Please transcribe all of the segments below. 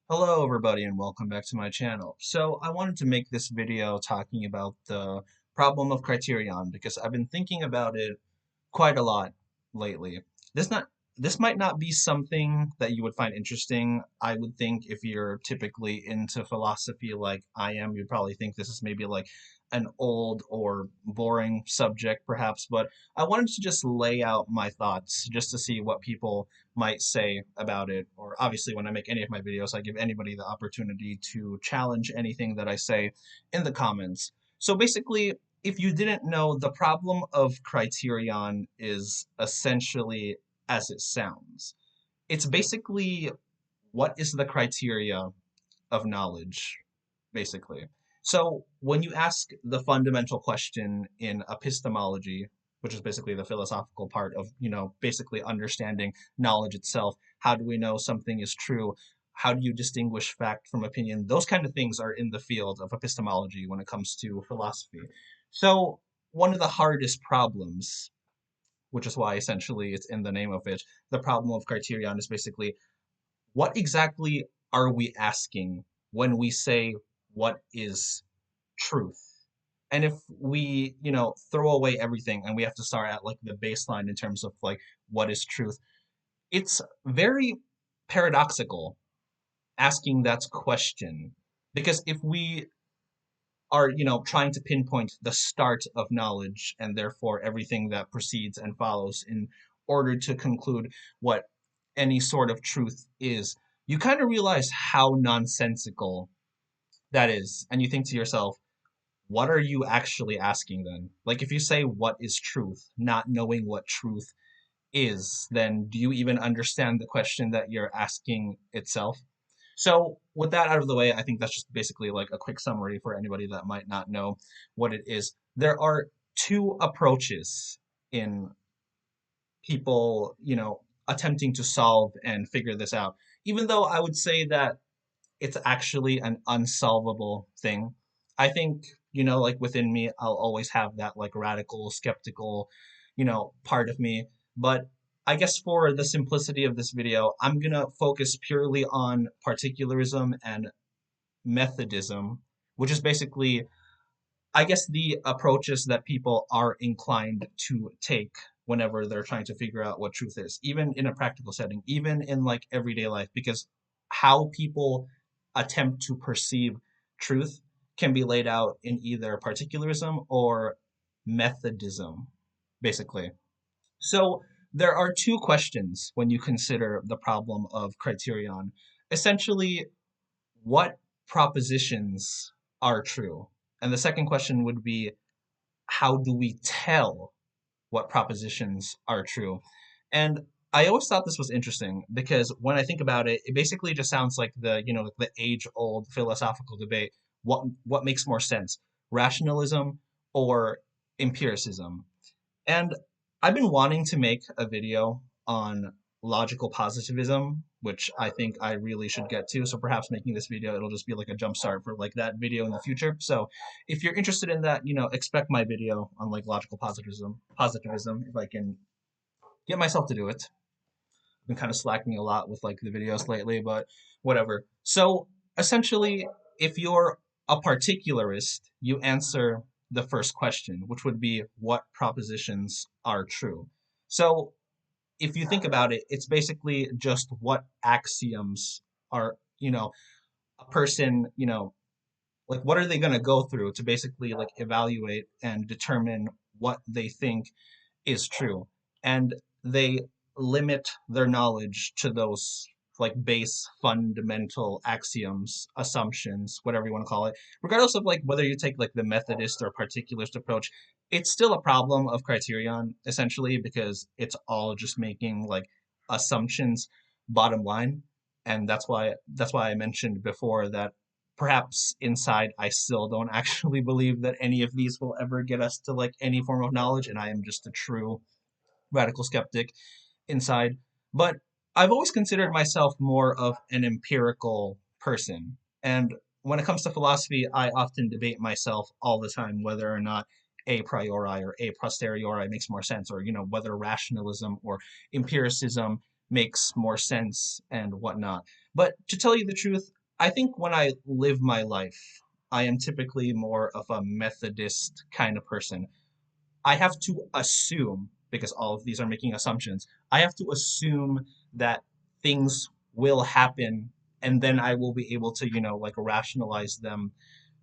Hello everybody and welcome back to my channel. So I wanted to make this video talking about the problem of criterion because I've been thinking about it quite a lot lately. This not this might not be something that you would find interesting. I would think if you're typically into philosophy like I am, you'd probably think this is maybe like an old or boring subject perhaps, but I wanted to just lay out my thoughts just to see what people might say about it. Or obviously when I make any of my videos, I give anybody the opportunity to challenge anything that I say in the comments. So basically, if you didn't know, the problem of criterion is essentially as it sounds. It's basically what is the criteria of knowledge, basically. So when you ask the fundamental question in epistemology, which is basically the philosophical part of, basically understanding knowledge itself, how do we know something is true? How do you distinguish fact from opinion? Those kind of things are in the field of epistemology when it comes to philosophy. So one of the hardest problems, which is why essentially it's in the name of it, the problem of criterion is basically what exactly are we asking when we say what is truth? And if we, throw away everything and we have to start at like the baseline in terms of like what is truth, it's very paradoxical asking that question. Because if we are, trying to pinpoint the start of knowledge and therefore everything that precedes and follows in order to conclude what any sort of truth is, you kind of realize how nonsensical that is. And you think to yourself, what are you actually asking then? Like, if you say, what is truth, not knowing what truth is, then do you even understand the question that you're asking itself? So, with that out of the way, I think that's just basically like a quick summary for anybody that might not know what it is. There are two approaches in people, attempting to solve and figure this out. Even though I would say that it's actually an unsolvable thing. I think, like within me, I'll always have that like radical, skeptical, part of me. But I guess for the simplicity of this video, I'm gonna focus purely on particularism and methodism, which is basically, I guess, the approaches that people are inclined to take whenever they're trying to figure out what truth is, even in a practical setting, even in like everyday life, because how people attempt to perceive truth can be laid out in either particularism or methodism, basically. So there are two questions when you consider the problem of criterion. Essentially, what propositions are true? And the second question would be, how do we tell what propositions are true? And I always thought this was interesting because when I think about it, it basically just sounds like the age-old philosophical debate. What makes more sense, rationalism or empiricism? And I've been wanting to make a video on logical positivism, which I think I really should get to. So perhaps making this video, it'll just be like a jump start for like that video in the future. So if you're interested in that, expect my video on like logical positivism, if I can get myself to do it. I've been kind of slacking a lot with like the videos lately, but whatever. So essentially, if you're a particularist, you answer the first question, which would be what propositions are true. So if you think about it, it's basically just what axioms are, a person, like what are they going to go through to basically like evaluate and determine what they think is true. And they limit their knowledge to those like base fundamental axioms, assumptions, whatever you want to call it. Regardless of like whether you take like the Methodist or particularist approach, it's still a problem of criterion essentially because it's all just making like assumptions bottom line. And that's why I mentioned before that perhaps inside I still don't actually believe that any of these will ever get us to like any form of knowledge, and I am just a true radical skeptic inside. But I've always considered myself more of an empirical person. And when it comes to philosophy, I often debate myself all the time whether or not a priori or a posteriori makes more sense, or whether rationalism or empiricism makes more sense and whatnot. But to tell you the truth, I think when I live my life, I am typically more of a Methodist kind of person. I have to assume, because all of these are making assumptions, I have to assume that things will happen and then I will be able to, like rationalize them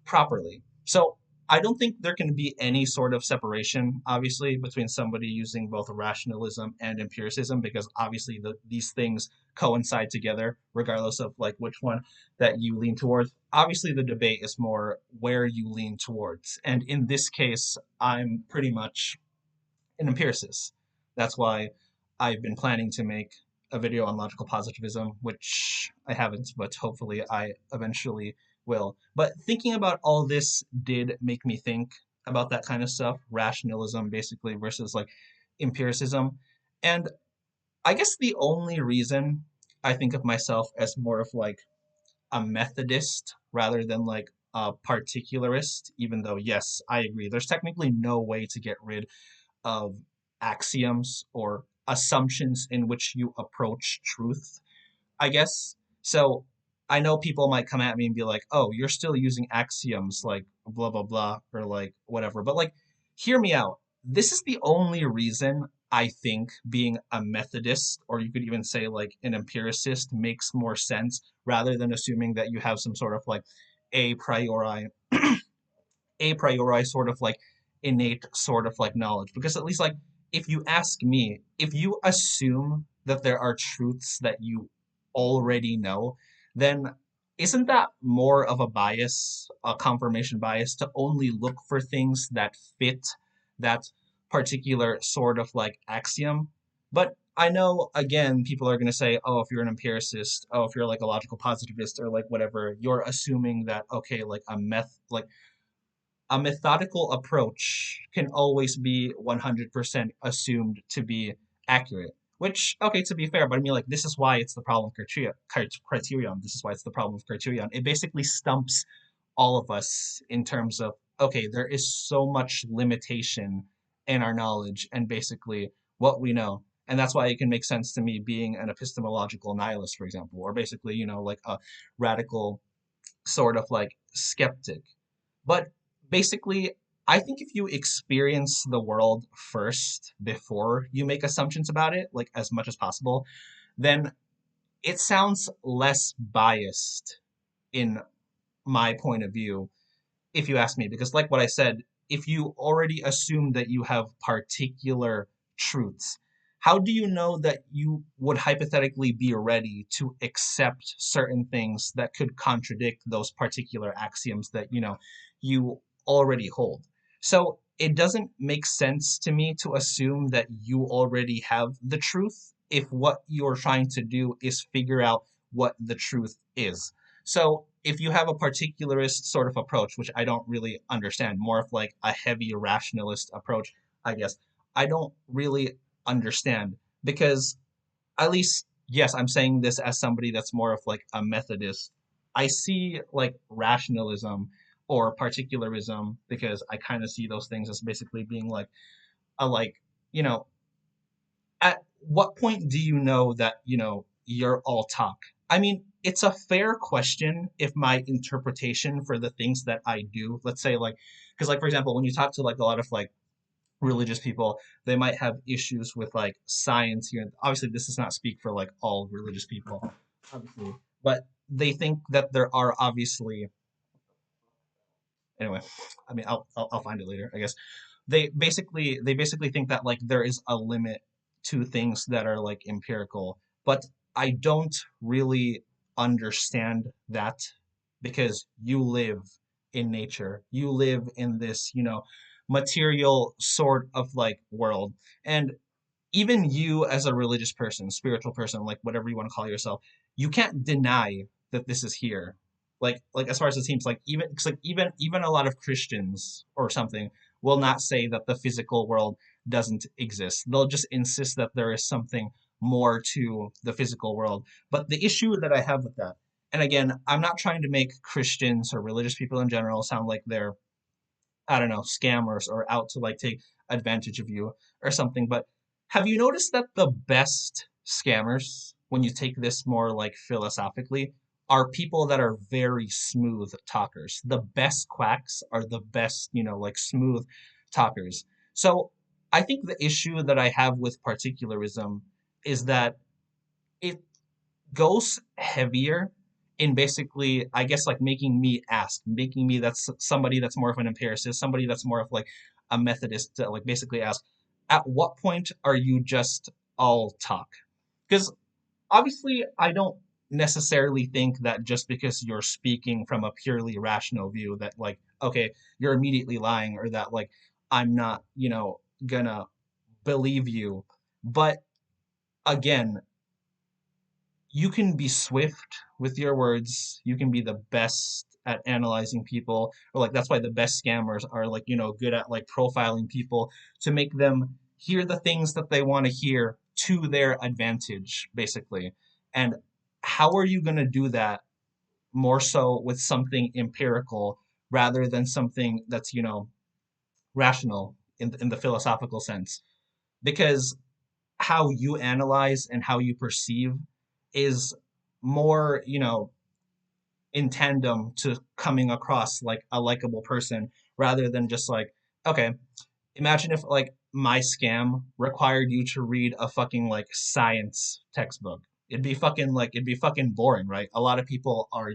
properly. So I don't think there can be any sort of separation, obviously, between somebody using both rationalism and empiricism, because obviously these things coincide together, regardless of like which one that you lean towards. Obviously, the debate is more where you lean towards. And in this case, I'm pretty much an empiricist. That's why I've been planning to make a video on logical positivism, which I haven't, but hopefully I eventually will. But thinking about all this did make me think about that kind of stuff, rationalism basically versus like empiricism. And I guess the only reason I think of myself as more of like a Methodist rather than like a particularist, even though, yes, I agree, there's technically no way to get rid of axioms or assumptions in which you approach truth, I guess. So I know people might come at me and be like, oh, you're still using axioms like blah, blah, blah, or like whatever. But like, hear me out. This is the only reason I think being a Methodist, or you could even say like an empiricist, makes more sense rather than assuming that you have some sort of like a priori sort of like innate sort of like knowledge, because at least like if you ask me, if you assume that there are truths that you already know, then isn't that more of a bias, a confirmation bias, to only look for things that fit that particular sort of like axiom? But I know, again, people are going to say, oh, if you're an empiricist, oh, if you're like a logical positivist or like whatever, you're assuming that, okay, like a methodical approach can always be 100% assumed to be accurate. Which, okay, to be fair, but I mean, like, this is why it's the problem of criterion. This is why it's the problem of criterion. It basically stumps all of us in terms of, okay, there is so much limitation in our knowledge and basically what we know. And that's why it can make sense to me being an epistemological nihilist, for example, or basically, like a radical sort of like skeptic. But basically, I think if you experience the world first before you make assumptions about it, like as much as possible, then it sounds less biased in my point of view, if you ask me, because like what I said, if you already assume that you have particular truths, how do you know that you would hypothetically be ready to accept certain things that could contradict those particular axioms that, you already hold? So it doesn't make sense to me to assume that you already have the truth if what you're trying to do is figure out what the truth is. So if you have a particularist sort of approach, which I don't really understand, more of like a heavy rationalist approach, I guess, I don't really understand, because at least, yes, I'm saying this as somebody that's more of like a Methodist. I see like rationalism or particularism, because I kind of see those things as basically being like a like, you know, at what point do you know that, you're all talk? I mean, it's a fair question if my interpretation for the things that I do, let's say like, because like for example, when you talk to like a lot of like religious people, they might have issues with like science here. Obviously, this does not speak for like all religious people, obviously, but they think that there are obviously, anyway, I mean, I'll find it later, I guess. They basically think that like there is a limit to things that are like empirical, but I don't really understand that, because you live in nature, you live in this, material sort of like world, and even you as a religious person, spiritual person, like whatever you want to call yourself, you can't deny that this is here. Like as far as it seems, like even it's like even a lot of Christians or something will not say that the physical world doesn't exist. They'll just insist that there is something more to the physical world. But the issue that I have with that, and again, I'm not trying to make Christians or religious people in general sound like they're, I don't know, scammers or out to like take advantage of you or something. But have you noticed that the best scammers, when you take this more like philosophically, are people that are very smooth talkers. The best quacks are the best, like smooth talkers. So I think the issue that I have with particularism is that it goes heavier in basically, I guess, like making me ask, making me that's somebody that's more of an empiricist, somebody that's more of like a Methodist, to like basically ask, at what point are you just all talk? Because obviously, I don't necessarily think that just because you're speaking from a purely rational view that like, okay, you're immediately lying or that like I'm not, gonna believe you. But again, you can be swift with your words. You can be the best at analyzing people, or like that's why the best scammers are like, good at like profiling people to make them hear the things that they want to hear to their advantage, basically. And how are you going to do that more so with something empirical rather than something that's, rational in the philosophical sense? Because how you analyze and how you perceive is more, in tandem to coming across like a likable person rather than just like, okay, imagine if like my scam required you to read a fucking like science textbook. It'd be fucking boring, right? A lot of people are,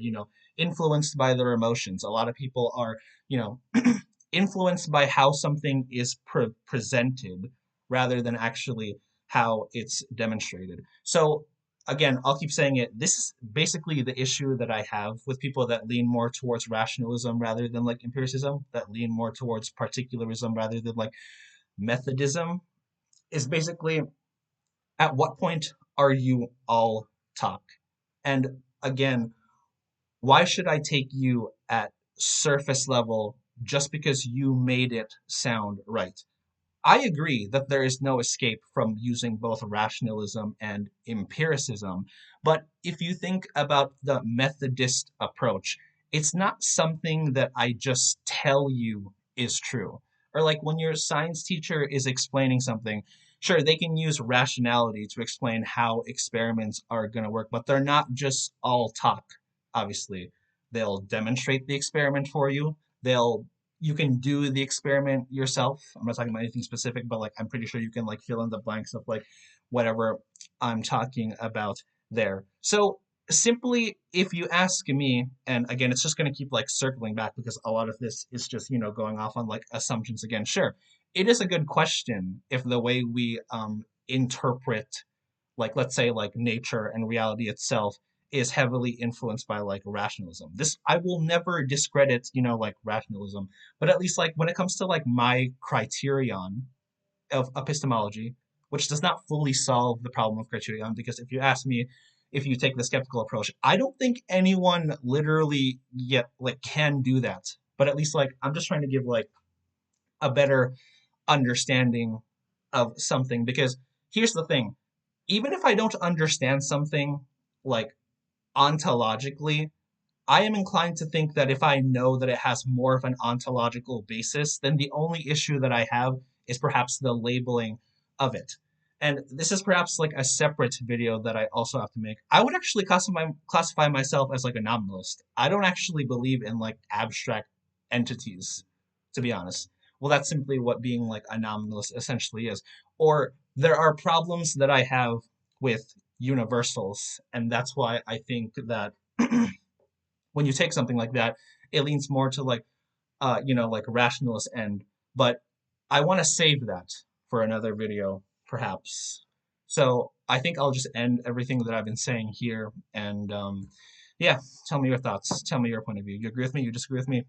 influenced by their emotions. A lot of people are, you know, influenced by how something is presented rather than actually how it's demonstrated. So again, I'll keep saying it. This is basically the issue that I have with people that lean more towards rationalism rather than like empiricism, that lean more towards particularism rather than like Methodism, is basically, at what point are you all talk? And again, why should I take you at surface level just because you made it sound right? I agree that there is no escape from using both rationalism and empiricism, but if you think about the Methodist approach, it's not something that I just tell you is true. Or like when your science teacher is explaining something, sure, they can use rationality to explain how experiments are going to work, but they're not just all talk, obviously. They'll demonstrate the experiment for you. They'll You can do the experiment yourself. I'm not talking about anything specific, but like I'm pretty sure you can like fill in the blanks of like whatever I'm talking about there. So simply, if you ask me, and again, it's just going to keep like circling back because a lot of this is just, going off on like assumptions again. Sure, it is a good question if the way we interpret, like let's say like nature and reality itself is heavily influenced by like rationalism. This I will never discredit, like rationalism, but at least like when it comes to like my criterion of epistemology, which does not fully solve the problem of criterion, because if you ask me, if you take the skeptical approach, I don't think anyone literally yet like can do that. But at least like I'm just trying to give like a better understanding of something, because here's the thing, even if I don't understand something like ontologically, I am inclined to think that if I know that it has more of an ontological basis, then the only issue that I have is perhaps the labeling of it. And this is perhaps like a separate video that I also have to make. I would actually classify myself as like a nominalist. I don't actually believe in like abstract entities, to be honest. Well, that's simply what being like a nominalist essentially is. Or there are problems that I have with universals, and that's why I think that when you take something like that, it leans more to like like a rationalist end. But I want to save that for another video, perhaps. So I think I'll just end everything that I've been saying here, and yeah, tell me your thoughts. Tell me your point of view. You agree with me? You disagree with me?